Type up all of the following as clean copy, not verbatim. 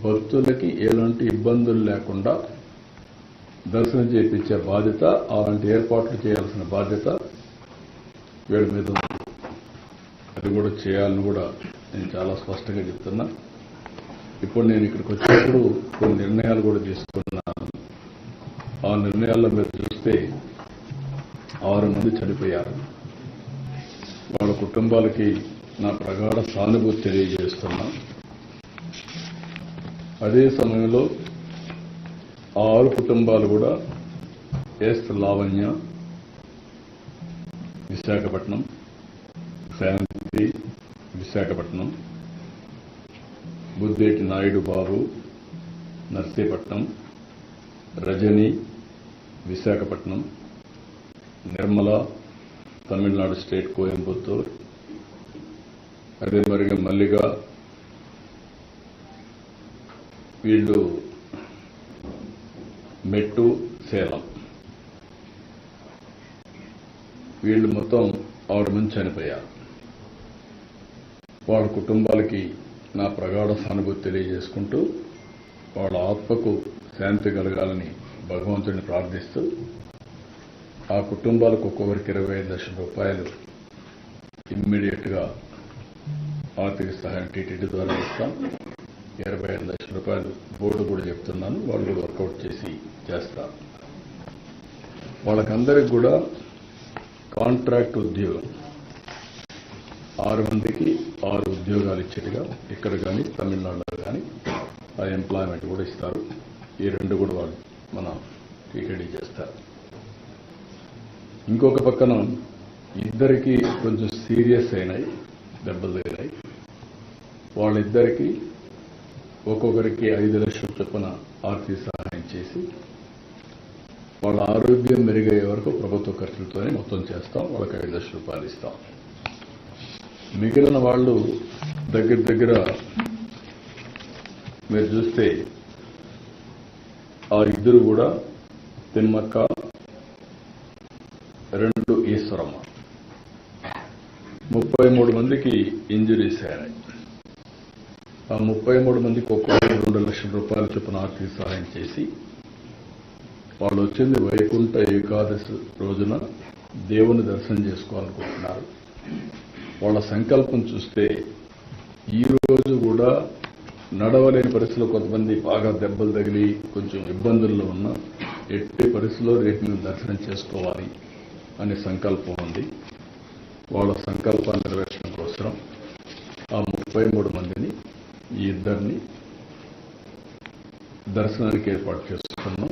భక్తులకి ఎలాంటి ఇబ్బందులు లేకుండా దర్శనం చేయించే బాధ్యత, అలాంటి ఏర్పాట్లు చేయాల్సిన బాధ్యత వీళ్ళ మీద ఉంది. అది కూడా చేయాలని కూడా నేను చాలా స్పష్టంగా చెప్తున్నా. ఇప్పుడు నేను ఇక్కడికి వచ్చినప్పుడు కొన్ని నిర్ణయాలు కూడా తీసుకున్నాను. ఆ నిర్ణయాల్లో మీరు చూస్తే 6 మంది చనిపోయారు. వాళ్ళ కుటుంబాలకి నా ప్రగాఢ సానుభూతి తెలియజేస్తున్నా. అదే సమయంలో 6 కుటుంబాలు కూడా ఎస్ లావణ్య విశాఖపట్నం, శాంతి విశాఖపట్నం, బుద్దేటి నాయుడు బాబు నర్సీపట్నం, రజని విశాఖపట్నం, నిర్మల తమిళనాడు స్టేట్ కోయంబత్తూర్, అదే మరిగా మల్లిగా వీళ్ళు మెట్టు సేలం, వీళ్ళు మొత్తం 6 మంది చనిపోయారు. వాళ్ళ కుటుంబాలకి నా ప్రగాఢ సానుభూతి తెలియజేసుకుంటూ వాళ్ళ ఆత్మకు శాంతి కలగాలని భగవంతుడిని ప్రార్థిస్తూ ఆ కుటుంబాలకు ఒక్కొక్కరికి 25 లక్షల రూపాయలు ఇమ్మీడియట్గా ఆర్థిక సహాయం టీటీడీ ద్వారా ఇస్తాం. 25 లక్షల రూపాయలు బోర్డు కూడా చెప్తున్నాను, వాళ్ళు కూడా వర్కౌట్ చేసి చేస్తారు. వాళ్ళకందరికి కూడా కాంట్రాక్ట్ ఉద్యోగం 6 మందికి 6 ఉద్యోగాలు ఇచ్చేట్టుగా ఇక్కడ కానీ తమిళనాడులో కానీ ఆ ఎంప్లాయ్మెంట్ కూడా ఇస్తారు. ఈ 2 కూడా వాళ్ళు మన టీటీడీ చేస్తారు. ఇంకొక పక్కన ఇద్దరికి కొంచెం సీరియస్ అయినాయి, దెబ్బలు తగిలాయి. వాళ్ళిద్దరికీ ఒక్కొక్కరికి 5 లక్షల చొప్పున ఆర్థిక సహాయం చేసి వాళ్ళ ఆరోగ్యం మెరుగయ్యే వరకు ప్రభుత్వ ఖర్చులతోనే మొత్తం చేస్తాం. వాళ్ళకి 5 లక్షల రూపాయలు ఇస్తాం. మిగిలిన వాళ్ళు దగ్గర మీరు చూస్తే ఆ ఇద్దరు కూడా తిమ్మక్క, 2 ఈశ్వరమ్మ, 33 మందికి ఇంజురీస్ అయినాయి. ఆ 33 మందికి ఒక్కొక్కరు 2 లక్షల రూపాయల చొప్పున ఆర్థిక సహాయం చేసి వాళ్ళు వచ్చింది వైకుంఠ ఏకాదశి రోజున దేవుని దర్శనం చేసుకోవాలనుకుంటున్నారు. వాళ్ళ సంకల్పం చూస్తే ఈ రోజు కూడా నడవలేని పరిస్థితుల్లో కొంతమంది బాగా దెబ్బలు తగిలి కొంచెం ఇబ్బందుల్లో ఉన్న ఎట్టి పరిస్థితుల్లో రేపు మేము దర్శనం చేసుకోవాలి అనే సంకల్పం ఉంది. వాళ్ళ సంకల్పాన్ని నెరవేర్చడం కోసం ఆ 33 మందిని ఈ ఇద్దరిని దర్శనానికి ఏర్పాటు చేసుకున్నాం.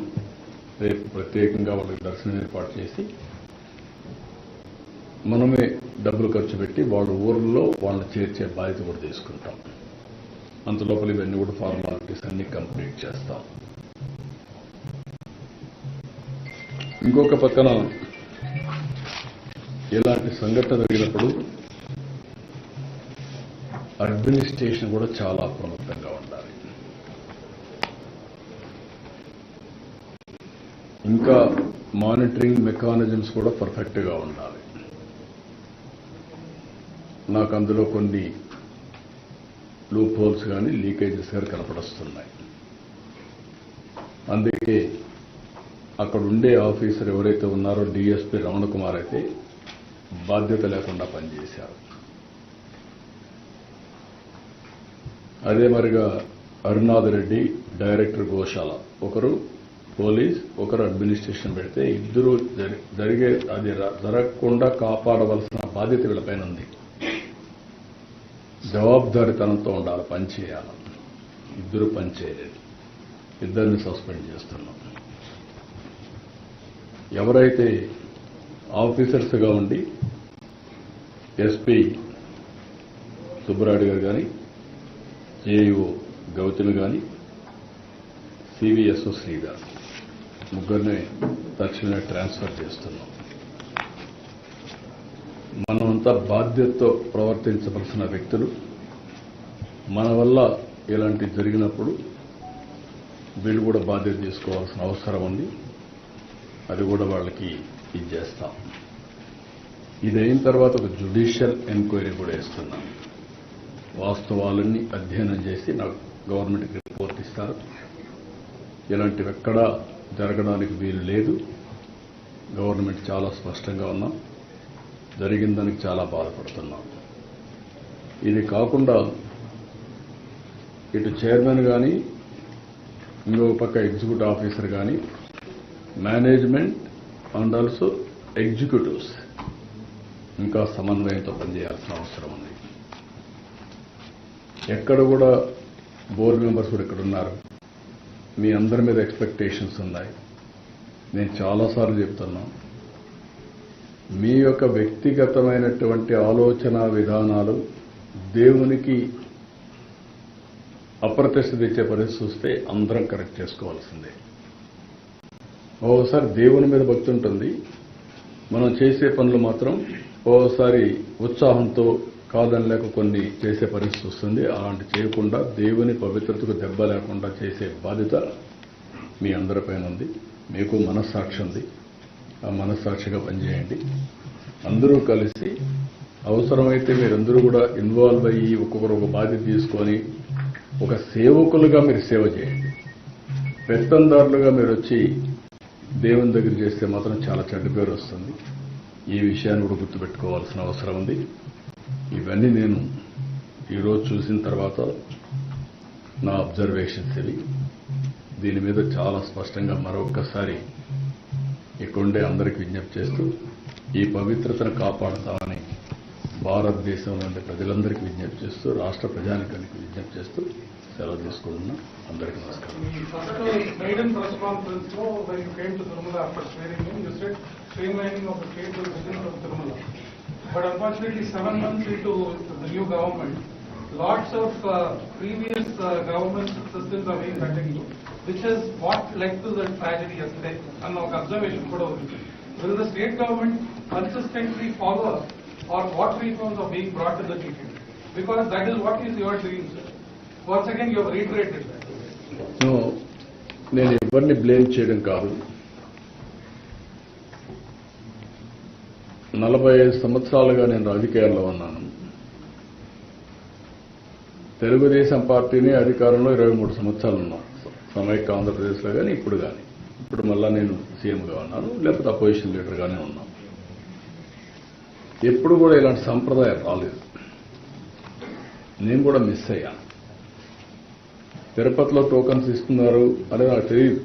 రేపు ప్రత్యేకంగా వాళ్ళకి దర్శనం ఏర్పాటు చేసి మనమే డబ్బులు ఖర్చు పెట్టి వాళ్ళ ఊర్లో వాళ్ళని చేర్చే బాధ్యత కూడా తీసుకుంటాం. అంతలోపల ఇవన్నీ కూడా ఫార్మాలిటీస్ అన్ని కంప్లీట్ చేస్తాం. ఇంకొక పక్కన ఇలాంటి సంఘటన జరిగినప్పుడు అడ్మినిస్ట్రేషన్ కూడా చాలా అప్రమత్తంగా ఉండాలి. ఇంకా మానిటరింగ్ మెకానిజమ్స్ కూడా పర్ఫెక్ట్గా ఉండాలి. నాకు అందులో కొన్ని లూప్ హోల్స్ కానీ లీకేజెస్ కానీ కనపడొస్తున్నాయి. అందుకే అక్కడ ఉండే ఆఫీసర్ ఎవరైతే ఉన్నారో డిఎస్పీ రమణ కుమార్ అయితే బాధ్యత లేకుండా పనిచేశారు. అదే మరిగా అరుణాథ్ రెడ్డి డైరెక్టర్ గోశాల, ఒకరు పోలీస్, ఒకరు అడ్మినిస్ట్రేషన్ పెడితే ఇద్దరు జరిగే అది జరగకుండా కాపాడవలసిన బాధ్యత వీళ్ళపైన ఉంది. జవాబుదారీతనంతో ఉండాలి, పనిచేయాలి. ఇద్దరు పనిచేయలేదు, ఇద్దరిని సస్పెండ్ చేస్తున్నాం. ఎవరైతే ఆఫీసర్స్గా ఉండి ఎస్పీ సుబ్బరాయుడు గారు కానీ, ఏఈఓ గౌతమి కానీ, సివిఎస్ఓ శ్రీధర్ ముగ్గురిని తక్షణమే ట్రాన్స్ఫర్ చేస్తున్నాం. మనమంతా బాధ్యతతో ప్రవర్తించవలసిన వ్యక్తులు. మన వల్ల ఇలాంటి జరిగినప్పుడు వీళ్ళు కూడా బాధ్యత తీసుకోవాల్సిన అవసరం ఉంది. అది కూడా వాళ్ళకి ఇది చేస్తాం. ఇది అయిన తర్వాత ఒక జ్యుడిషియల్ ఎంక్వైరీ కూడా వేస్తున్నాం. వాస్తవాలన్నీ అధ్యయనం చేసి నాకు గవర్నమెంట్కి రిపోర్ట్ ఇస్తారు. ఇలాంటివి ఎక్కడా జరగడానికి వీలు లేదు. గవర్నమెంట్ చాలా స్పష్టంగా ఉన్నాం. జరిగిన దానికి చాలా బాధపడుతున్నాం. ఇది కాకుండా ఇటు చైర్మన్ కానీ ఇంకొక పక్క ఎగ్జిక్యూటివ్ ఆఫీసర్ కానీ మేనేజ్మెంట్ అండ్ ఆల్సో ఎగ్జిక్యూటివ్స్ ఇంకా సమన్వయంతో పనిచేయాల్సిన అవసరం ఉంది. ఎక్కడ కూడా బోర్డు మెంబర్స్ కూడా ఇక్కడ ఉన్నారు. మీ అందరి మీద ఎక్స్పెక్టేషన్స్ ఉన్నాయి. నేను చాలాసార్లు చెప్తున్నాను, మీ యొక్క వ్యక్తిగతమైనటువంటి ఆలోచన విధానాలు దేవునికి అప్రతిష్ట తెచ్చే పరిస్థితి వస్తే అందరం కరెక్ట్ చేసుకోవాల్సిందే. ఓసారి దేవుని మీద భక్తి ఉంటుంది, మనం చేసే పనులు మాత్రం ఓసారి ఉత్సాహంతో కాదని లేక కొన్ని చేసే పరిస్థితి వస్తుంది. అలాంటి చేయకుండా దేవుని పవిత్రతకు దెబ్బ లేకుండా చేసే బాధ్యత మీ అందరిపైన ఉంది. మీకు మనస్సాక్షి ఉంది. ఆ మనస్సాక్షిగా పనిచేయండి. అందరూ కలిసి అవసరమైతే మీరందరూ కూడా ఇన్వాల్వ్ అయ్యి ఒక్కొక్కరు ఒక బాధ్యత తీసుకొని ఒక సేవకులుగా మీరు సేవ చేయండి. పెత్తందారులుగా మీరు వచ్చి దేవుని దగ్గర చేస్తే మాత్రం చాలా చెడ్డ పేరు వస్తుంది. ఈ విషయాన్ని కూడా గుర్తుపెట్టుకోవాల్సిన అవసరం ఉంది. ఇవన్నీ నేను ఈరోజు చూసిన తర్వాత నా అబ్జర్వేషన్స్ ఇవి. దీని మీద చాలా స్పష్టంగా మరొక్కసారి ఇక్కడుండే అందరికీ విజ్ఞప్తి చేస్తూ ఈ పవిత్రతను కాపాడతామని భారతదేశంలోని ప్రజలందరికీ విజ్ఞప్తి చేస్తూ రాష్ట్ర ప్రజానికానికి విజ్ఞప్తి చేస్తూ సెలవు తీసుకుంటున్నా. అందరికీ నమస్కారం. But unfortunately, 7 months into the new government, lots of previous government systems are being continued, which is what led to the tragedy yesterday. And our observation could have will the state government consistently follow or what reforms are being brought to the table? Because that is what is your dream, sir. Once again, you have reiterated that. No, నేను ఎవరిని blame చేయడం కాదు. 45 సంవత్సరాలుగా నేను రాజకీయాల్లో ఉన్నాను. తెలుగుదేశం పార్టీని అధికారంలో 23 సంవత్సరాలు ఉన్నాను. సమైక్య ఆంధ్రప్రదేశ్లో కానీ ఇప్పుడు మళ్ళా నేను సీఎంగా ఉన్నాను, లేకపోతే అపోజిషన్ లీడర్గానే ఉన్నాను. ఎప్పుడు కూడా ఇలాంటి సంప్రదాయం రాలేదు. నేను కూడా మిస్ అయ్యాను. తిరుపతిలో టోకన్స్ ఇస్తున్నారు అనేది నాకు తెలియదు.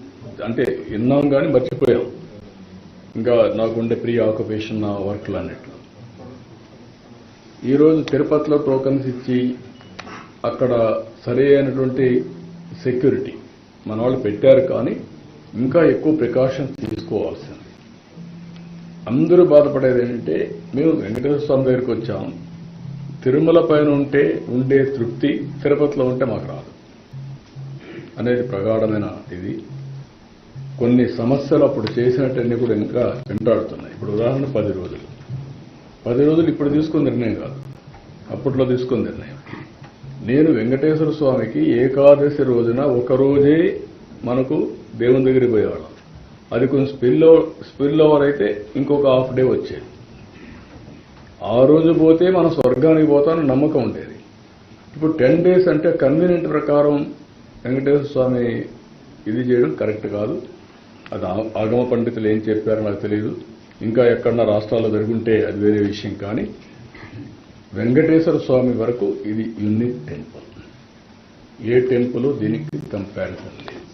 అంటే విన్నాం కానీ మర్చిపోయాం. ఇంకా నాకుండే ప్రీ ఆక్యుపేషన్ నా వర్క్లు అన్నిట్లో. ఈరోజు తిరుపతిలో టోకన్స్ ఇచ్చి అక్కడ సరి అయినటువంటి సెక్యూరిటీ మన వాళ్ళు పెట్టారు, కానీ ఇంకా ఎక్కువ ప్రికాషన్స్ తీసుకోవాల్సింది. అందరూ బాధపడేది ఏంటంటే మేము వెంకటేశ్వర స్వామి దగ్గరికి వచ్చాం, తిరుమల పైన ఉండే తృప్తి తిరుపతిలో ఉంటే మాకు రాదు అనేది ప్రగాఢమైన ఇది. కొన్ని సమస్యలు అప్పుడు చేసినట్టన్నీ కూడా ఇంకా వెంటాడుతున్నాయి. ఇప్పుడు ఉదాహరణ 10 రోజులు ఇప్పుడు తీసుకున్న నిర్ణయం కాదు, అప్పట్లో తీసుకున్న నిర్ణయం. నేను వెంకటేశ్వర స్వామికి ఏకాదశి రోజున ఒకరోజే మనకు దేవుని దగ్గరికి పోయేవాళ్ళం. అది కొంచెం స్పిల్ ఓవర్ అయితే ఇంకొక హాఫ్ డే వచ్చేది. ఆ రోజు పోతే మనం స్వర్గానికి పోతామని నమ్మకం ఉండేది. ఇప్పుడు 10 days అంటే కన్వీనియంట్ ప్రకారం వెంకటేశ్వర స్వామి ఇది చేయడం కరెక్ట్ కాదు. అది ఆగమ పండితులు ఏం చెప్పారో నాకు తెలియదు. ఇంకా ఎక్కడన్నా రాష్ట్రాల్లో జరుగుంటే అది వేరే విషయం. కానీ వెంకటేశ్వర స్వామి వరకు ఇది యూనిక్ టెంపుల్. ఏ టెంపుల్ దీనికి కంపారిజన్ లేదు.